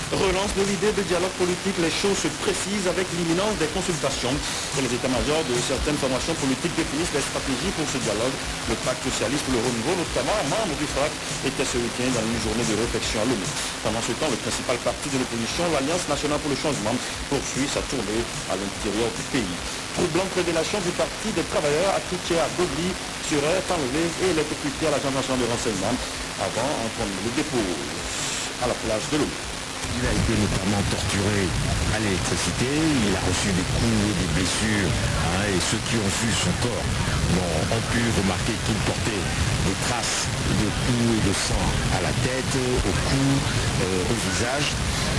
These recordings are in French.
Relance de l'idée de dialogue politique, les choses se précisent avec l'imminence des consultations. Et les états-majors de certaines formations politiques définissent les stratégies pour ce dialogue. Le pacte socialiste pour le renouveau, notamment membre du FRAC, était ce week-end dans une journée de réflexion à l'ONU. Pendant ce temps, le principal parti de l'opposition, l'Alliance nationale pour le changement, poursuit sa tournée à l'intérieur du pays. Troublante révélation du Parti des travailleurs attribué à Gobli serait enlevé et électrocuté à l'Agence nationale de renseignement avant qu'on le dépose à la plage de l'eau. Il a été notamment torturé à l'électricité, il a reçu des coups et des blessures, et ceux qui ont vu son corps ont pu remarquer qu'il portait des traces de coups et de sang à la tête, au cou, au visage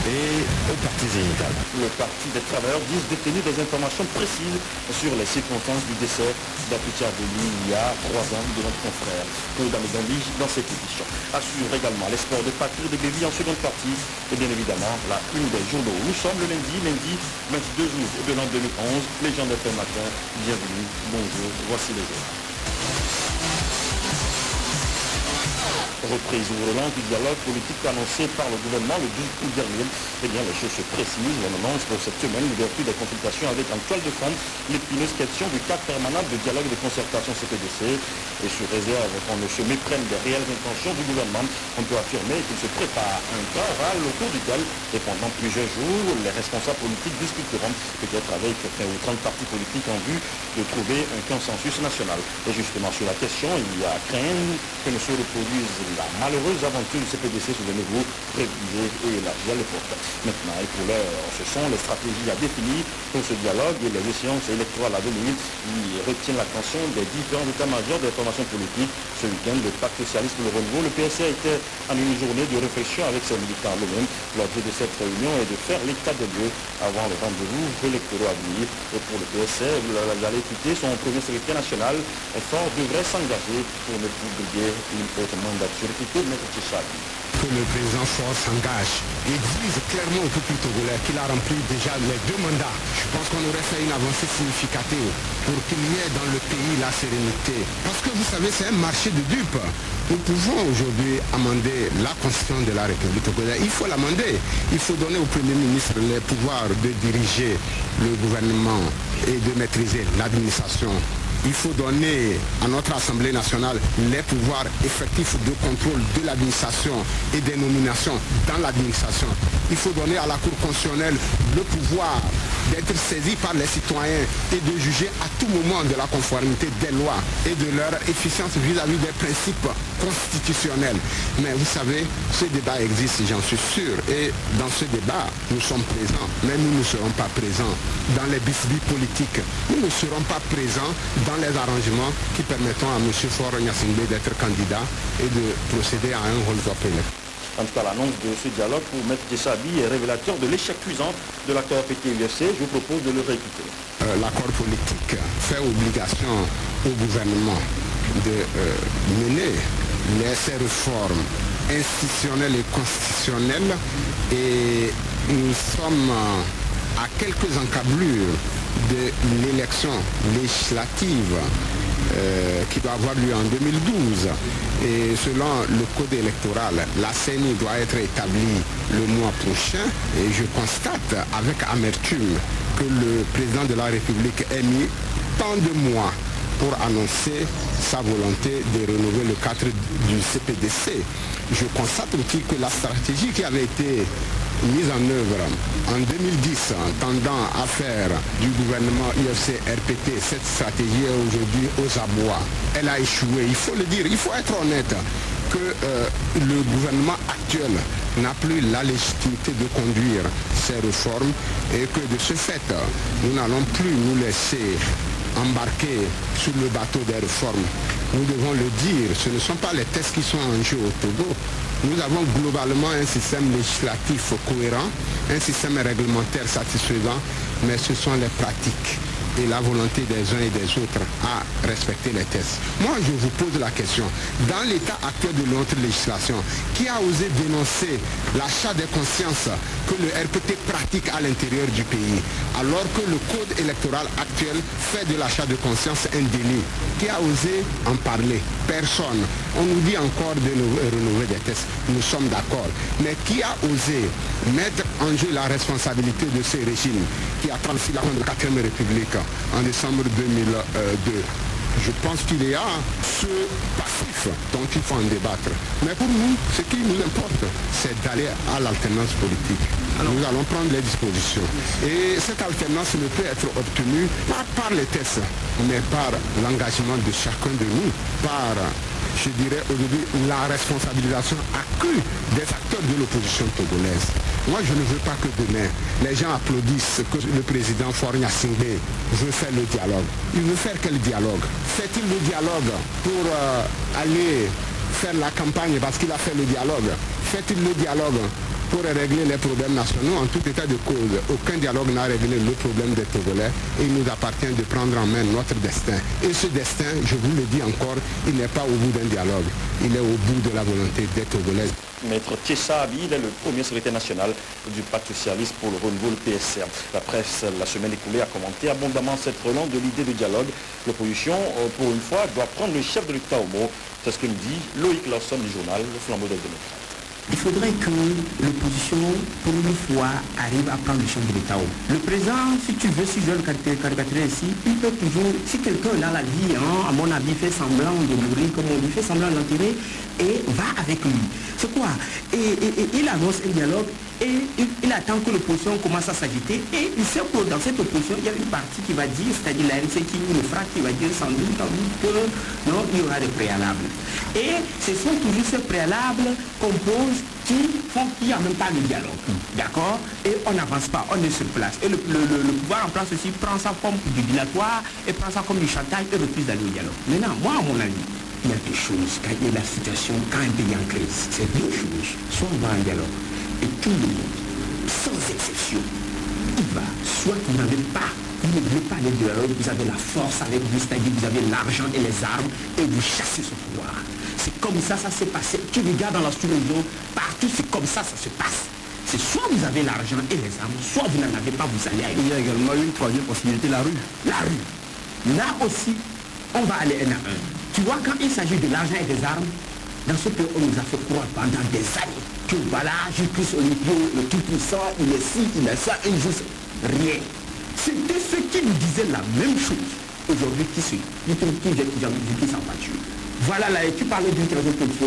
et aux parties génitales. Le Parti des travailleurs dit détenir des informations précises sur les circonstances du décès d'Apitia Gobli il y a 3 ans de notre confrère Claude Amedambige dans cette édition. Assure également l'espoir de partir de Bévi en seconde partie et bien évidemment la une des journaux. Nous sommes le lundi 22 août de l'an 2011. Les gens de FM matin, bienvenue, bonjour, voici les jours. Reprise ou relance du dialogue politique annoncé par le gouvernement le 12 août dernier. Eh bien, les choses se précisent. On annonce pour cette semaine l'ouverture des consultations avec en toile de fond l'épineuse question du cadre permanent de dialogue et de concertation CPDC. Et sous réserve qu'on ne se méprenne des réelles intentions du gouvernement, on peut affirmer qu'il se prépare un temps oral au cours duquel, et pendant plusieurs jours, les responsables politiques discuteront peut-être avec 20 ou 30 partis politiques en vue de trouver un consensus national. Et justement, sur la question, il y a crainte que ne se reproduise la malheureuse aventure du CPDC sous de nouveaux révisés et élargis à l'époque. Maintenant, et pour l'heure, ce sont les stratégies à définir pour ce dialogue et les échéances électorales à venir qui retiennent l'attention des différents états-majors des formations politiques. Ce week-end, le Pacte socialiste pour le renouveau, le PSC était en une journée de réflexion avec ses militants eux-mêmes. L'objet de cette réunion est de faire l'état des lieux avant le rendez-vous électoraux à venir. Et pour le PSC, vous allez écouter son premier secrétaire national, Fort devrait s'engager pour ne plus briguer une autre mandature. que le président Faure s'engage et dise clairement au peuple togolais qu'il a rempli déjà les 2 mandats. Je pense qu'on aurait fait une avancée significative pour qu'il y ait dans le pays la sérénité. Parce que vous savez, c'est un marché de dupes. Nous pouvons aujourd'hui amender la constitution de la République togolaise. Il faut l'amender. Il faut donner au Premier ministre les pouvoirs de diriger le gouvernement et de maîtriser l'administration. Il faut donner à notre Assemblée nationale les pouvoirs effectifs de contrôle de l'administration et des nominations dans l'administration. Il faut donner à la Cour constitutionnelle le pouvoir d'être saisi par les citoyens et de juger à tout moment de la conformité des lois et de leur efficience vis-à-vis des principes constitutionnels. Mais vous savez, ce débat existe, j'en suis sûr. Et dans ce débat, nous sommes présents. Mais nous ne serons pas présents dans les bisbis politiques. Nous ne serons pas présents dans les arrangements qui permettront à M. Faure Gnassingbé d'être candidat et de procéder à un hold-up électoral. En tout cas, l'annonce de ce dialogue pour M. Dessabi est révélateur de l'échec cuisant de l'accord PT-UFC. Je vous propose de le réécouter. L'accord politique fait obligation au gouvernement de mener ces réformes institutionnelles et constitutionnelles et nous sommes à quelques encablures de l'élection législative qui doit avoir lieu en 2012. Et selon le code électoral, la CENI doit être établie le mois prochain. Et je constate avec amertume que le président de la République ait mis tant de mois pour annoncer sa volonté de renouveler le cadre du CPDC. Je constate aussi que la stratégie qui avait été mise en œuvre en 2010 en tendant à faire du gouvernement UFC-RPT, cette stratégie est aujourd'hui aux abois. Elle a échoué, il faut le dire, il faut être honnête que le gouvernement actuel n'a plus la légitimité de conduire ces réformes et que de ce fait, nous n'allons plus nous laisser embarquer sur le bateau des réformes. Nous devons le dire, ce ne sont pas les textes qui sont en jeu au Togo. Nous avons globalement un système législatif cohérent, un système réglementaire satisfaisant, mais ce sont les pratiques et la volonté des uns et des autres à respecter les tests. Moi, je vous pose la question. Dans l'état actuel de notre législation, qui a osé dénoncer l'achat des consciences que le RPT pratique à l'intérieur du pays, alors que le code électoral actuel fait de l'achat de conscience un délit? Qui a osé en parler? Personne. On nous dit encore de renouveler des tests. Nous sommes d'accord. Mais qui a osé mettre en jeu la responsabilité de ce régime qui a transmis la fin de la 4e République en décembre 2002? Je pense qu'il y a ce passif dont il faut en débattre. Mais pour nous, ce qui nous importe, c'est d'aller à l'alternance politique. Alors, nous allons prendre les dispositions. Et cette alternance ne peut être obtenue pas par les tests, mais par l'engagement de chacun de nous, par, je dirais aujourd'hui, la responsabilisation accrue des acteurs de l'opposition togolaise. Moi, je ne veux pas que demain, les gens applaudissent que le président Faure Gnassingbé veut faire le dialogue. Il veut faire quel dialogue? Fait-il le dialogue pour aller faire la campagne parce qu'il a fait le dialogue? Fait-il le dialogue pour régler les problèmes nationaux? En tout état de cause, aucun dialogue n'a réglé le problème des Togolais et il nous appartient de prendre en main notre destin. Et ce destin, je vous le dis encore, il n'est pas au bout d'un dialogue, il est au bout de la volonté des Togolais. Maître Thiessa Abi, il est le premier secrétaire national du Parti socialiste pour le renouveau, le PSR. La presse, la semaine écoulée, a commenté abondamment cette relance de l'idée de dialogue. L'opposition, pour une fois, doit prendre le chef de l'État au mot. C'est ce que nous dit Loïc Lawson du journal Le Flambeau des démocrates. Il faudrait que l'opposition, pour une fois, arrive à prendre le chef de l'État. Le président, si tu veux, si je veux le caricaturer ici, il peut toujours, si quelqu'un dans la vie, à mon avis, fait semblant de mourir, comme on dit, fait semblant d'enterrer, et va avec lui. C'est quoi? Et il annonce un dialogue, et il attend que l'opposition commence à s'agiter, et il sait que dans cette opposition, il y a une partie qui va dire, c'est-à-dire la RNC qui le fera, qui va dire sans doute que non, il y aura des préalables. Et ce sont toujours ces préalables qu'on pose qui font qu'il n'y a même pas de dialogue. D'accord? Et on n'avance pas, on est sur place. Et le pouvoir en place aussi prend ça comme du dilatoire et prend ça comme du chantage et refuse d'aller au dialogue. Maintenant, moi, à mon avis, il y a deux choses. Quand il y a la situation, quand un pays est en crise, c'est deux choses. Soit on va en dialogue et tout le monde, sans exception, il va. Soit vous n'avez pas, vous ne voulez pas aller au dialogue, vous avez la force avec vous, c'est-à-dire vous avez l'argent et les armes et vous chassez ce pouvoir. C'est comme ça s'est passé. Tu regardes dans la sous-région, partout c'est comme ça se passe. C'est soit vous avez l'argent et les armes, soit vous n'en avez pas, vous allez ailleurs. Il y a également une troisième possibilité, la rue. La rue. Là aussi, on va aller un à un. Tu vois, quand il s'agit de l'argent et des armes, dans ce pays, on nous a fait croire pendant des années que voilà, Julius Olympio, le tout-puissant, il est ci, il est ça, il joue ça. Rien. C'était ceux qui nous disaient la même chose. Aujourd'hui, qui s'en battu. Voilà, là, tu parlais d'une troisième position,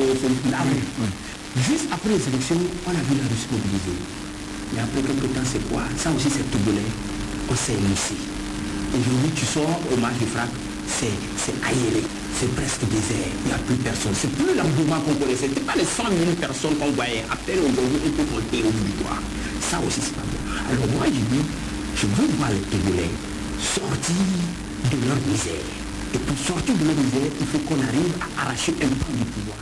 la rue. Juste après les élections, on a vu la Russie mobilisée. Mais après quelques temps, c'est quoi? Ça aussi, c'est togolais. On s'est émoussé. Aujourd'hui, tu sors au match de frappe, c'est aéré. C'est presque désert. Il n'y a plus personne. C'est plus l'engouement qu'on connaissait. Ce n'est pas les 100 000 personnes qu'on voyait. À peine aujourd'hui, on peut compter au bout du doigt. Ça aussi, c'est pas bon. Alors moi, je dis, je veux voir les Togolais sortir de leur misère. Et pour sortir de leur misère, il faut qu'on arrive à arracher un peu du pouvoir.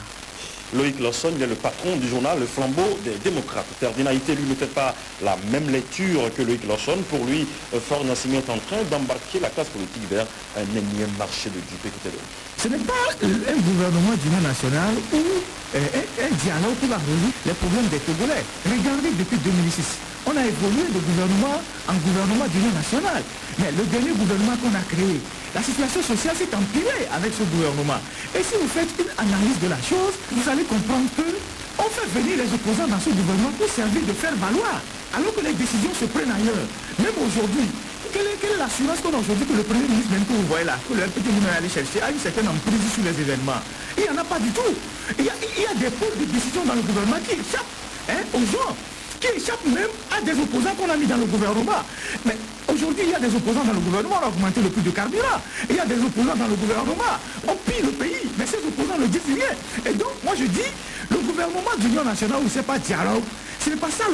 Loïc Lawson, il est le patron du journal Le Flambeau des démocrates. Ferdinalité, lui, ne fait pas la même lecture que Loïc Lawson. Pour lui, Faure Gnassingbé est en train d'embarquer la classe politique vers un énième marché de dupes. Écoutez-le. Ce n'est pas un gouvernement d'union nationale ou un dialogue pour résoudre les problèmes des Togolais. Regardez, depuis 2006, on a évolué de gouvernement en gouvernement d'union nationale. Mais le dernier gouvernement qu'on a créé, la situation sociale s'est empirée avec ce gouvernement. Et si vous faites une analyse de la chose, vous allez comprendre qu'on fait venir les opposants dans ce gouvernement pour servir de faire valoir, alors que les décisions se prennent ailleurs. Même aujourd'hui, quelle est l'assurance qu'on a aujourd'hui que le Premier ministre, même que vous voyez là, que le RPT vous allez chercher, a une certaine emprise sur les événements? Il n'y en a pas du tout. Il y a des pôles de décision dans le gouvernement qui échappent aux gens, qui échappent même à des opposants qu'on a mis dans le gouvernement. Mais aujourd'hui, il y a des opposants dans le gouvernement, on a augmenté le prix de carburant. Il y a des opposants dans le gouvernement, on pille le pays, mais ces opposants ne disent rien. Et donc, moi je dis, le gouvernement d'union nationale, c'est pas dialogue, ce n'est pas ça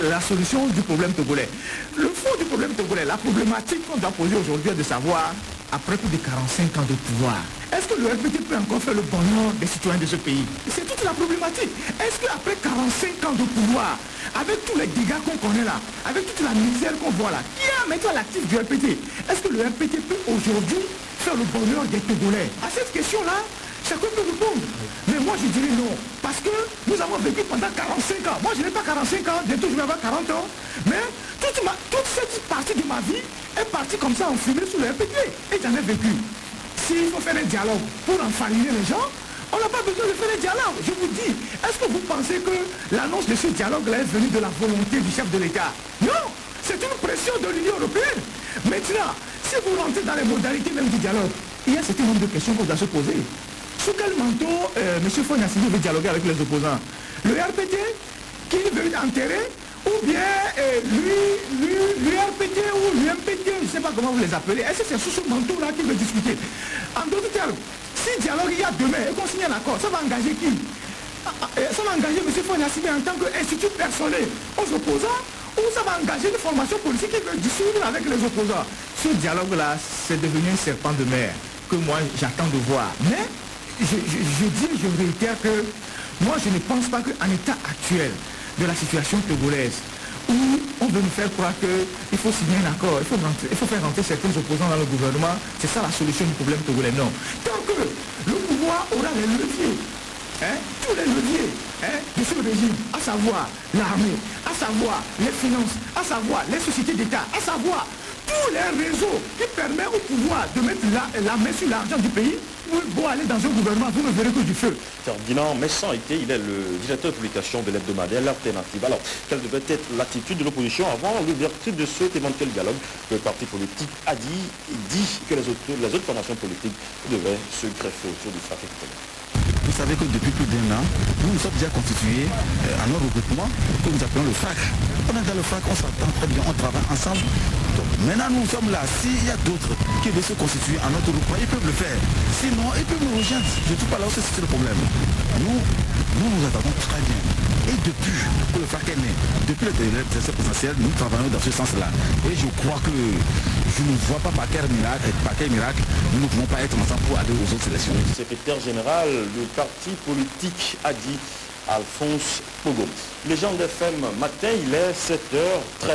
la solution du problème togolais. Le fond du problème togolais, la problématique qu'on doit poser aujourd'hui est de savoir, après plus de 45 ans de pouvoir, est-ce que le RPT peut encore faire le bonheur des citoyens de ce pays? C'est toute la problématique. Est-ce qu'après 45 ans de pouvoir, avec tous les dégâts qu'on connaît là, avec toute la misère qu'on voit là, qui est maintenant l'actif du RPT? Est-ce que le RPT peut aujourd'hui faire le bonheur des Togolais? À cette question-là, chacun peut répondre. Mais moi je dirais non. Parce que nous avons vécu pendant 45 ans. Moi je n'ai pas 45 ans, bientôt je vais avoir 40 ans. Mais toute cette partie de ma vie est partie comme ça en fumée sous le RPT. Et j'en ai vécu. S'il faut faire un dialogue pour enfariner les gens, on n'a pas besoin de faire un dialogue. Je vous dis, est-ce que vous pensez que l'annonce de ce dialogue-là est venue de la volonté du chef de l'État? Non, c'est une pression de l'Union européenne. Maintenant, si vous rentrez dans les modalités même du dialogue, il y a un certain nombre de questions qu'on doit se poser. Sous quel manteau M. Fonassini veut dialoguer avec les opposants? Le RPT qui veut enterrer, ou bien l'URPT ou l'UMPT, je ne sais pas comment vous les appelez. Est-ce que c'est sous ce manteau-là qu'il veut discuter? En d'autres termes, si dialogue il y a demain et qu'on signe un accord, ça va engager qui? Ça va engager M. Fonassini en tant qu'institut personnel aux opposants, ou ça va engager une formation politique qui veut dissoudre avec les opposants? Ce dialogue-là, c'est devenu un serpent de mer que moi j'attends de voir. Mais je réitère que moi je ne pense pas qu'en état actuel de la situation togolaise, où on veut nous faire croire qu'il faut signer un accord, il faut faire rentrer certains opposants dans le gouvernement, c'est ça la solution du problème togolais. Non. Tant que le pouvoir aura les leviers, tous les leviers de ce régime, à savoir l'armée, à savoir les finances, à savoir les sociétés d'État, à savoir tous les réseaux qui permettent au pouvoir de mettre la main sur l'argent du pays, pour aller dans un gouvernement, vous ne verrez que du feu. Ferdinand Messan-Été, il est le directeur de publication de l'hebdomadaire L'Alternative. Alors, quelle devait être l'attitude de l'opposition avant l'ouverture de cet éventuel dialogue? Le parti politique a dit que les autres formations politiques devaient se greffer autour du FRAC. Vous savez que depuis plus d'1 an, nous nous sommes déjà constitués à notre regroupement que nous appelons le FRAC. On est dans le FRAC, on s'entend très bien, on travaille ensemble. Donc maintenant nous sommes là. S'il y a d'autres qui veulent se constituer à notre regroupement, ils peuvent le faire. Sinon, ils peuvent nous rejoindre. Je ne trouve pas là où c'est le problème. Nous attendons très bien. Et depuis que le FRAC est né, depuis l'élection présidentielle, nous travaillons dans ce sens-là. Et je crois que je ne vois pas par quel miracle, nous ne pouvons pas être ensemble pour aller aux autres élections. Le secrétaire général du parti politique a dit Alphonse Pogo. Légende FM matin, il est 7h13.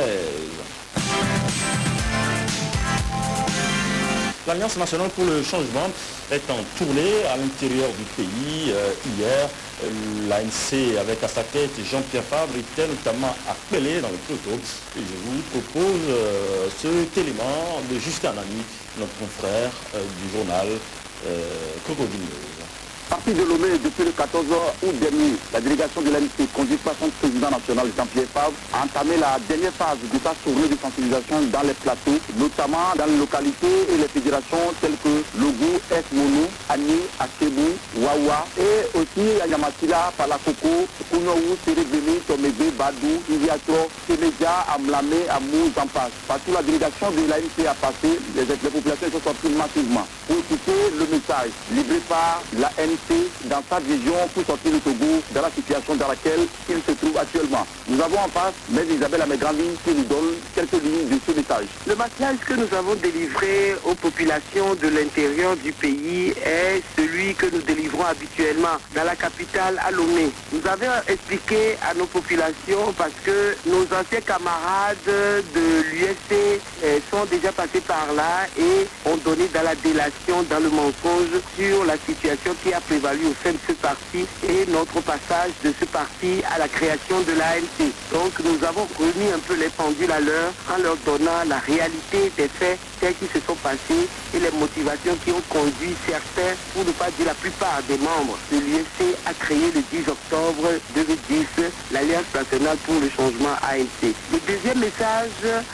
L'Alliance nationale pour le changement est en tournée à l'intérieur du pays. Hier, l'ANC avec à sa tête Jean-Pierre Fabre était notamment appelé dans le plateau. Et je vous propose cet élément de Justin Ami, notre confrère du journal Crocodile. Parti de Lomé depuis le 14 août dernier, la délégation de l'ANC, conduite par son président national Jean-Pierre Fabre, a entamé la dernière phase de sa tournée de sensibilisation dans les plateaux, notamment dans les localités et les fédérations telles que Logo, F-Mono, Ani, Akebu, Wawa et aussi à Yamasila, Palakoko, Kounou, Sérévéné, Tomébé, Badou, Iliatro, Sémédia, Amlamé, Amou, Zampas. Partout la délégation de l'ANC a passé, les populations sont sorties massivement pour écouter le message livré par la NC dans sa vision pour sortir le Togo dans la situation dans laquelle il se trouve actuellement. Nous avons en face Mme Isabelle Amegrandi qui nous donne quelques lignes de ce message. Le message que nous avons délivré aux populations de l'intérieur du pays est celui que nous délivrons habituellement dans la capitale à Lomé. Nous avons expliqué à nos populations parce que nos anciens camarades de l'USC sont déjà passés par là et ont donné dans la délation, dans le mensonge sur la situation qui a prévalu au sein de ce parti et notre passage de ce parti à la création de l'ANC. Donc nous avons remis un peu les pendules à l'heure en leur donnant la réalité des faits tels qui se sont passés et les motivations qui ont conduit certains, pour ne pas dire la plupart des membres de l'USC à créer le 10 octobre 2010 l'Alliance nationale pour le changement ANC. Le deuxième message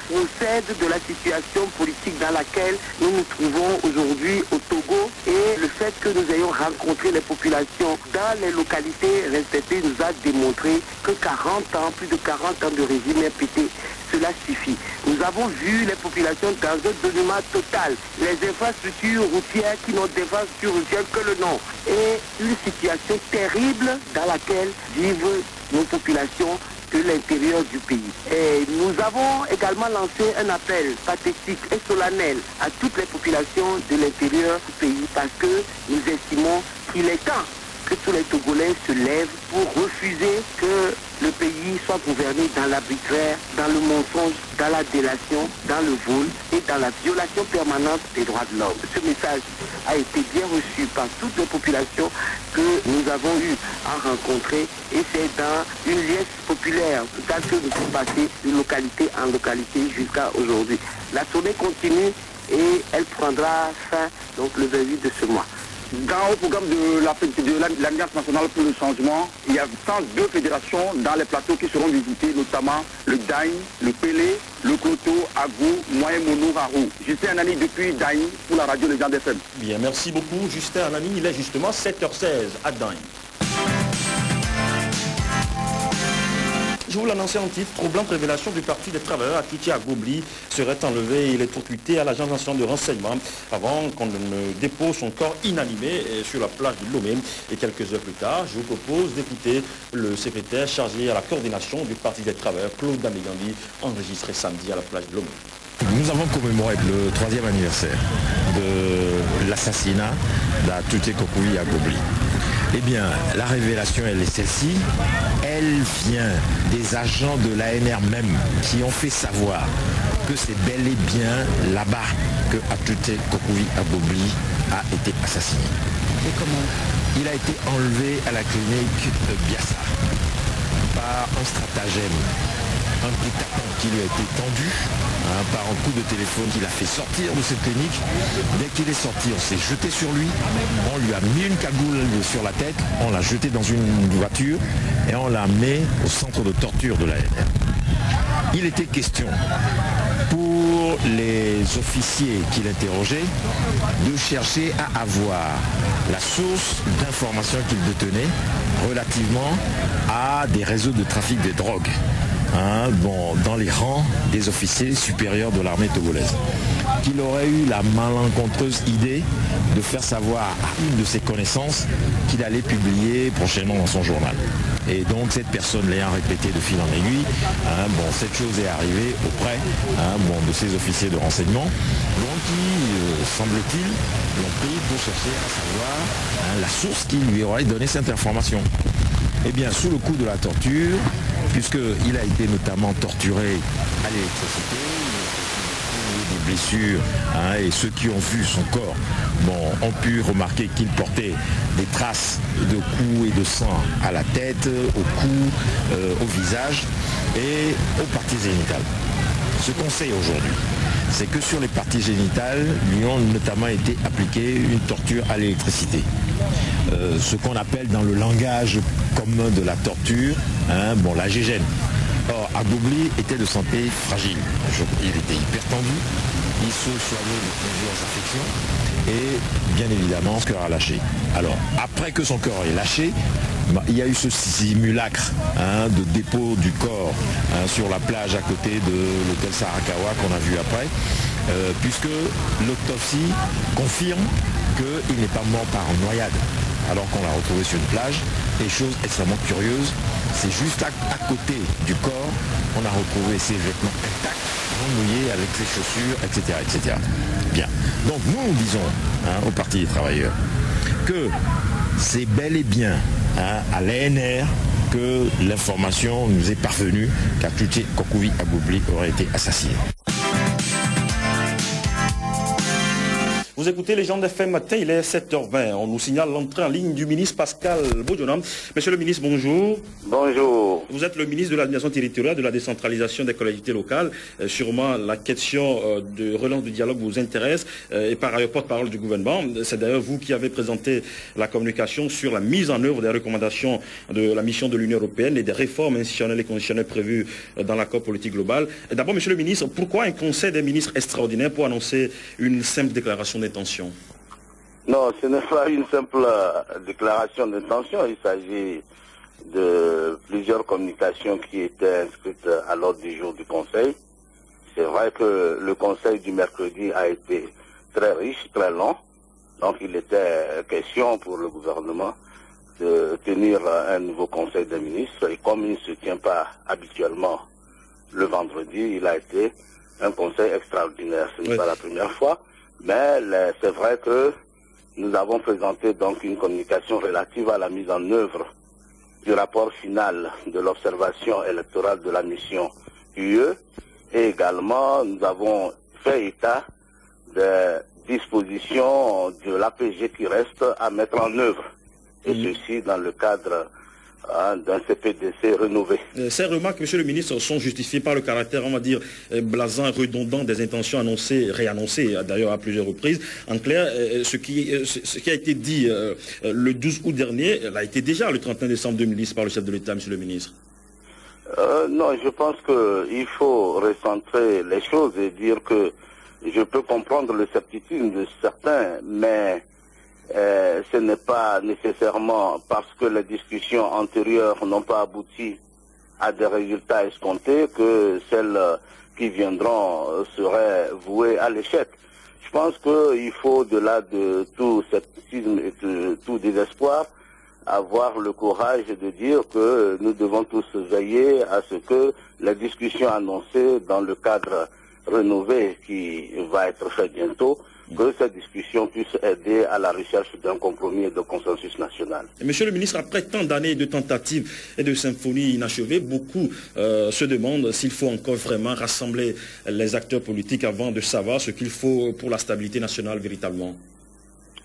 procède de la situation politique dans laquelle nous nous trouvons aujourd'hui au Togo et le fait que nous ayons rencontré les populations dans les localités respectives nous a démontré que 40 ans, plus de 40 ans de régime RPT, cela suffit. Nous avons vu les populations dans un dénuement total. Les infrastructures routières qui n'ont d'infrastructures routières que le nom. Et une situation terrible dans laquelle vivent nos populations de l'intérieur du pays. Et nous avons également lancé un appel pathétique et solennel à toutes les populations de l'intérieur du pays parce que nous estimons qu'il est temps que tous les Togolais se lèvent pour refuser que le pays soit gouverné dans l'arbitraire, dans le mensonge, dans la délation, dans le vol et dans la violation permanente des droits de l'homme. Ce message a été bien reçu par toutes les populations que nous avons eu à rencontrer et c'est dans une liesse populaire telle que nous sommes passés de localité en localité jusqu'à aujourd'hui. La tournée continue et elle prendra fin donc le 28 de ce mois. Dans le programme de l'Alliance nationale pour le changement, il y a 102 fédérations dans les plateaux qui seront visitées, notamment le Daï, le Pélé, le Koto, Agou, Moyen-Mono, Rarou. Justin Anani depuis Daï pour la radio Légende FM. Bien, merci beaucoup Justin Anani. Il est justement 7h16 à Daï. Je vous l'annonçais en titre, troublante révélation du Parti des travailleurs Atouti à Gobli serait enlevé et électrocuté à l'Agence nationale de renseignement avant qu'on ne dépose son corps inanimé sur la plage de Lomé. Et quelques heures plus tard, je vous propose d'écouter le secrétaire chargé à la coordination du Parti des travailleurs, Claude Damegandi, enregistré samedi à la plage de Lomé. Nous avons commémoré le 3e anniversaire de l'assassinat d'Atouti Kokoui à Gobli. Eh bien, la révélation, elle est celle-ci. Elle vient des agents de l'ANR même qui ont fait savoir que c'est bel et bien là-bas que Atouti Kokoui à Gobli a été assassiné. Et comment? Il a été enlevé à la clinique de Biassa par un stratagème, un coup de tapon qui lui a été tendu par un coup de téléphone qui l'a fait sortir de cette clinique. Dès qu'il est sorti, on s'est jeté sur lui, on lui a mis une cagoule sur la tête, on l'a jeté dans une voiture et on l'a amené au centre de torture de l'ANR. Il était question pour les officiers qui l'interrogeaient de chercher à avoir la source d'informations qu'ils détenaient relativement à des réseaux de trafic de drogue. Dans les rangs des officiers supérieurs de l'armée togolaise, qu'il aurait eu la malencontreuse idée de faire savoir à une de ses connaissances qu'il allait publier prochainement dans son journal. Et donc cette personne l'ayant répété de fil en aiguille, cette chose est arrivée auprès de ces officiers de renseignement, donc qui, semble-t-il, l'ont pris pour chercher à savoir la source qui lui aurait donné cette information. Eh bien, sous le coup de la torture, puisqu'il a été notamment torturé à l'électricité, des blessures, et ceux qui ont vu son corps ont pu remarquer qu'il portait des traces de coups et de sang à la tête, au cou, au visage et aux parties génitales. Ce qu'on sait aujourd'hui, c'est que sur les parties génitales, lui ont notamment été appliquées une torture à l'électricité. Ce qu'on appelle dans le langage commun de la torture, la gégène. Or, Agboubli était de santé fragile. Il était hyper tendu, il se soignait de plusieurs affections et bien évidemment son cœur a lâché. Alors, après que son cœur ait lâché, il y a eu ce simulacre de dépôt du corps sur la plage à côté de l'hôtel Sarakawa qu'on a vu après, puisque l'autopsie confirme qu'il n'est pas mort par noyade, alors qu'on l'a retrouvé sur une plage. Et chose extrêmement curieuse, c'est juste à côté du corps, on a retrouvé ses vêtements intacts, mouillés avec ses chaussures, etc., etc. Bien. Donc nous disons au Parti des travailleurs que c'est bel et bien à l'ANR que l'information nous est parvenue qu'Atouti Kokoui à Gobli aurait été assassiné. Vous écoutez Légende FM matin, il est 7h20. On nous signale l'entrée en ligne du ministre Pascal Bodjonam. Monsieur le ministre, bonjour. Bonjour. Vous êtes le ministre de l'administration territoriale, de la décentralisation des collectivités locales. Sûrement la question de relance du dialogue vous intéresse et par ailleurs porte-parole du gouvernement. C'est d'ailleurs vous qui avez présenté la communication sur la mise en œuvre des recommandations de la mission de l'Union européenne et des réformes institutionnelles et conditionnelles prévues dans l'accord politique global. D'abord, monsieur le ministre, pourquoi un conseil des ministres extraordinaire pour annoncer une simple déclaration d'intention? Non, ce n'est pas une simple déclaration d'intention. Il s'agit de plusieurs communications qui étaient inscrites à l'ordre du jour du Conseil. C'est vrai que le Conseil du mercredi a été très riche, très long. Donc il était question pour le gouvernement de tenir un nouveau Conseil des ministres. Et comme il ne se tient pas habituellement le vendredi, il a été un Conseil extraordinaire. Ce n'est pas la première fois. Mais c'est vrai que nous avons présenté donc une communication relative à la mise en œuvre du rapport final de l'observation électorale de la mission UE. Et également, nous avons fait état des dispositions de l'APG qui reste à mettre en œuvre. Et ceci dans le cadre d'un CPDC renouvelé. Ces remarques, Monsieur le ministre, sont justifiées par le caractère, on va dire, blasant, redondant des intentions annoncées, réannoncées d'ailleurs à plusieurs reprises. En clair, ce qui a été dit le 12 août dernier, a été déjà le 31 décembre 2010 par le chef de l'État, Monsieur le ministre. Non, je pense qu'il faut recentrer les choses et dire que je peux comprendre le scepticisme de certains, mais ce n'est pas nécessairement parce que les discussions antérieures n'ont pas abouti à des résultats escomptés que celles qui viendront seraient vouées à l'échec. Je pense qu'il faut, au-delà de tout scepticisme et de tout désespoir, avoir le courage de dire que nous devons tous veiller à ce que les discussions annoncées dans le cadre rénové qui va être fait bientôt, que cette discussion puisse aider à la recherche d'un compromis et de consensus national. Monsieur le ministre, après tant d'années de tentatives et de symphonies inachevées, beaucoup se demandent s'il faut encore vraiment rassembler les acteurs politiques avant de savoir ce qu'il faut pour la stabilité nationale véritablement.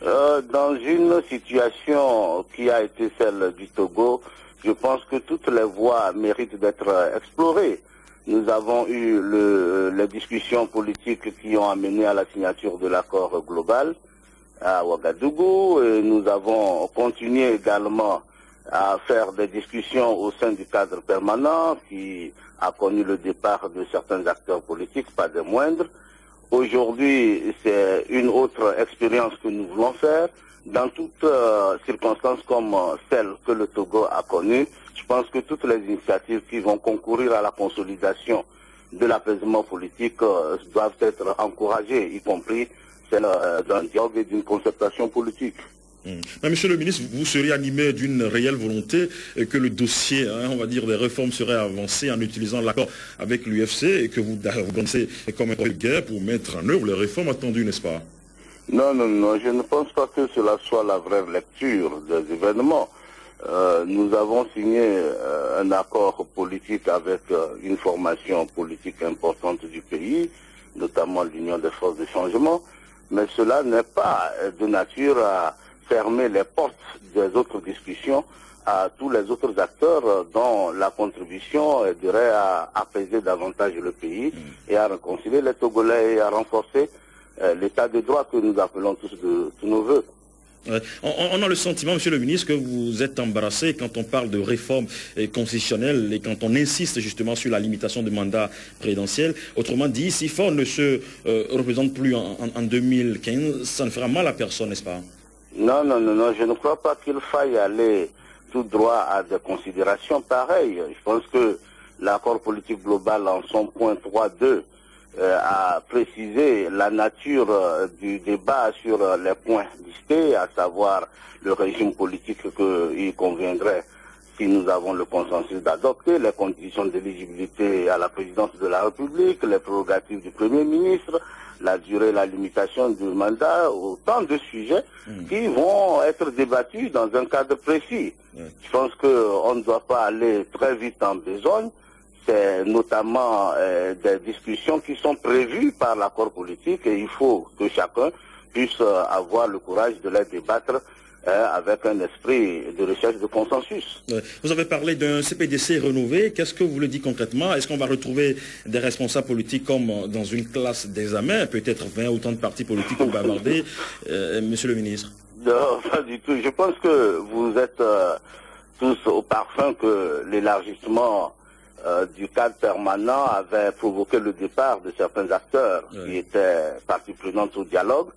Dans une situation qui a été celle du Togo, je pense que toutes les voies méritent d'être explorées. Nous avons eu les discussions politiques qui ont amené à la signature de l'accord global à Ouagadougou. Et nous avons continué également à faire des discussions au sein du cadre permanent qui a connu le départ de certains acteurs politiques, pas des moindres. Aujourd'hui, c'est une autre expérience que nous voulons faire. Dans toutes circonstances comme celle que le Togo a connue, je pense que toutes les initiatives qui vont concourir à la consolidation de l'apaisement politique doivent être encouragées, y compris celle d'un dialogue et d'une concertation politique. Mais monsieur le ministre, vous seriez animé d'une réelle volonté que le dossier, on va dire, des réformes serait avancé en utilisant l'accord avec l'UFC et que vous avancez comme un projet de guerre pour mettre en œuvre les réformes attendues, n'est-ce pas? Non, je ne pense pas que cela soit la vraie lecture des événements. Nous avons signé un accord politique avec une formation politique importante du pays, notamment l'Union des forces de changement, mais cela n'est pas de nature à fermer les portes des autres discussions à tous les autres acteurs dont la contribution aiderait à apaiser davantage le pays et à réconcilier les Togolais et à renforcer l'état de droit que nous appelons tous de tous nos voeux. On a le sentiment, monsieur le ministre, que vous êtes embarrassé quand on parle de réforme constitutionnelle et quand on insiste justement sur la limitation du mandat présidentiel. Autrement dit, si Faure ne se représente plus en 2015, ça ne fera mal à personne, n'est-ce pas? Non, je ne crois pas qu'il faille aller tout droit à des considérations pareilles. Je pense que l'accord politique global en son point 3.2 a précisé la nature du débat sur les points listés, à savoir le régime politique qu'il conviendrait, si nous avons le consensus, d'adopter, les conditions d'éligibilité à la présidence de la République, les prérogatives du Premier ministre, la durée, la limitation du mandat, autant de sujets qui vont être débattus dans un cadre précis. Je pense qu'on ne doit pas aller très vite en besogne. C'est notamment des discussions qui sont prévues par l'accord politique et il faut que chacun puisse avoir le courage de les débattre avec un esprit de recherche de consensus. Vous avez parlé d'un CPDC renouvelé. Qu'est-ce que vous voulez dire concrètement? Est-ce qu'on va retrouver des responsables politiques comme dans une classe d'examen, peut-être 20 ou 30 partis politiques ou bavardés, monsieur le ministre? Non, pas du tout. Je pense que vous êtes tous au parfum que l'élargissement du cadre permanent avait provoqué le départ de certains acteurs qui étaient partie prenante au dialogue.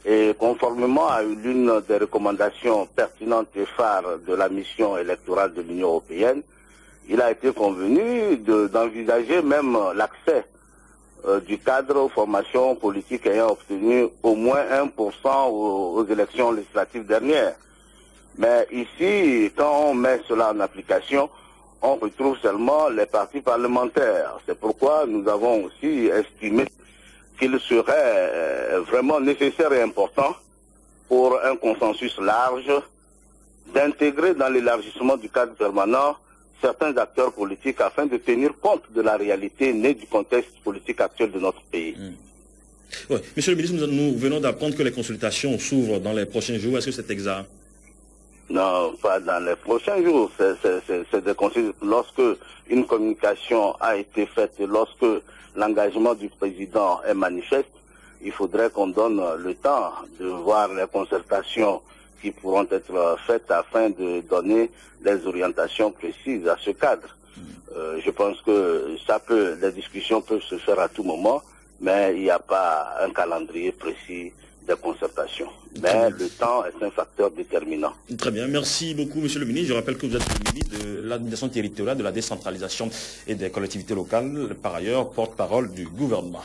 Et conformément à l'une des recommandations pertinentes et phares de la mission électorale de l'Union européenne, il a été convenu d'envisager même l'accès du cadre aux formations politiques ayant obtenu au moins 1% aux élections législatives dernières. Mais ici, quand on met cela en application, on retrouve seulement les partis parlementaires. C'est pourquoi nous avons aussi estimé qu'il serait vraiment nécessaire et important pour un consensus large d'intégrer dans l'élargissement du cadre permanent certains acteurs politiques afin de tenir compte de la réalité née du contexte politique actuel de notre pays. Ouais. Monsieur le ministre, nous venons d'apprendre que les consultations s'ouvrent dans les prochains jours. Est-ce que c'est exact? Non, pas dans les prochains jours. C'est des consultations. Lorsque une communication a été faite, lorsque l'engagement du président est manifeste, il faudrait qu'on donne le temps de voir les concertations qui pourront être faites afin de donner des orientations précises à ce cadre. Je pense que les discussions peuvent se faire à tout moment, mais il n'y a pas un calendrier précis de concertation. Mais le temps est un facteur déterminant. Très bien, merci beaucoup Monsieur le ministre. Je rappelle que vous êtes le ministre de l'administration territoriale, de la décentralisation et des collectivités locales, par ailleurs porte-parole du gouvernement.